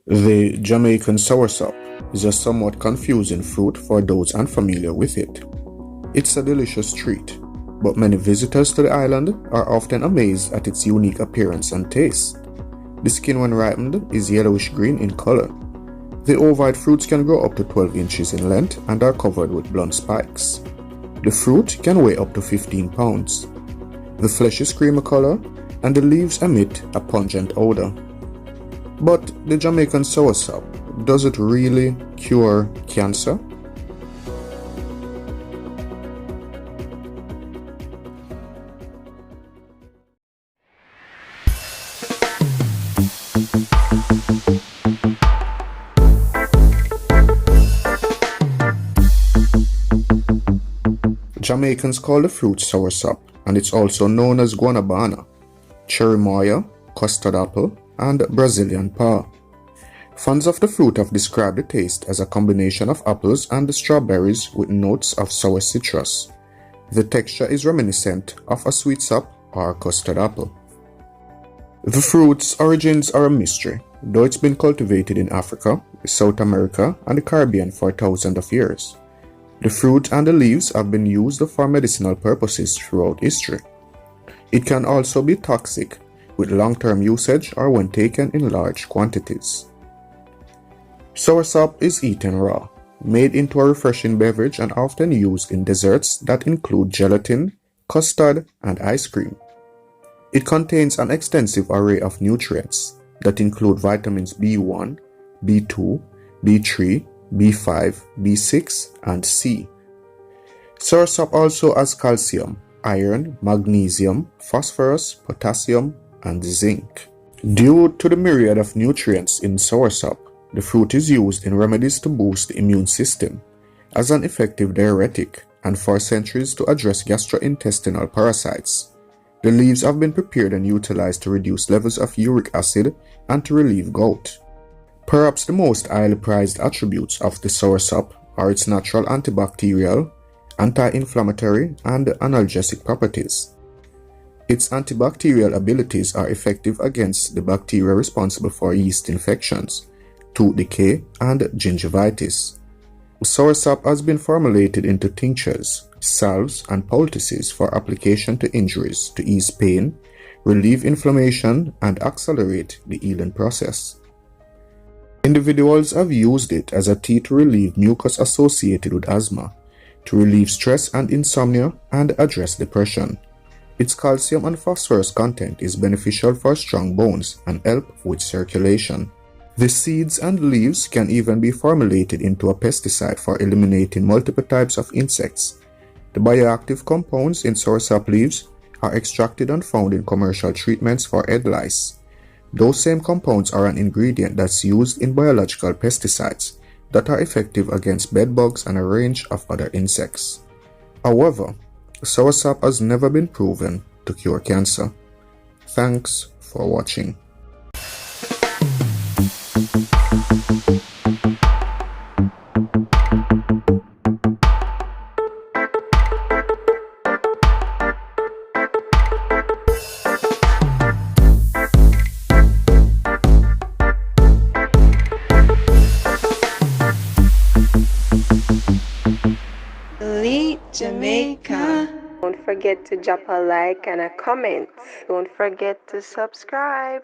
The Jamaican soursop is a somewhat confusing fruit for those unfamiliar with it. It's a delicious treat, but many visitors to the island are often amazed at its unique appearance and taste. The skin when ripened is yellowish-green in color. The ovoid fruits can grow up to 12 inches in length and are covered with blunt spikes. The fruit can weigh up to 15 pounds. The flesh is creamy color and the leaves emit a pungent odor. But the Jamaican soursop, does it really cure cancer? Jamaicans call the fruit soursop, and it's also known as guanabana, cherimoya, custard apple, and Brazilian paw. Fans of the fruit have described the taste as a combination of apples and strawberries with notes of sour citrus. The texture is reminiscent of a sweet sop or custard apple. The fruit's origins are a mystery, though it's been cultivated in Africa, South America, and the Caribbean for thousands of years. The fruit and the leaves have been used for medicinal purposes throughout history. It can also be toxic with long-term usage or when taken in large quantities. Soursop is eaten raw, made into a refreshing beverage and often used in desserts that include gelatin, custard, and ice cream. It contains an extensive array of nutrients that include vitamins B1, B2, B3, B5, B6, and C. Soursop also has calcium, iron, magnesium, phosphorus, potassium, and zinc. Due to the myriad of nutrients in soursop, the fruit is used in remedies to boost the immune system, as an effective diuretic, and for centuries to address gastrointestinal parasites. The leaves have been prepared and utilized to reduce levels of uric acid and to relieve gout. Perhaps the most highly prized attributes of the soursop are its natural antibacterial, anti-inflammatory, and analgesic properties. Its antibacterial abilities are effective against the bacteria responsible for yeast infections, tooth decay, and gingivitis. Soursop has been formulated into tinctures, salves, and poultices for application to injuries to ease pain, relieve inflammation, and accelerate the healing process. Individuals have used it as a tea to relieve mucus associated with asthma, to relieve stress and insomnia, and address depression. Its calcium and phosphorus content is beneficial for strong bones and help with circulation. The seeds and leaves can even be formulated into a pesticide for eliminating multiple types of insects. The bioactive compounds in soursop leaves are extracted and found in commercial treatments for head lice. Those same compounds are an ingredient that's used in biological pesticides that are effective against bedbugs and a range of other insects. However, soursop has never been proven to cure cancer. Thanks for watching. Jamaica. Don't forget to drop a like and a comment. Don't forget to subscribe.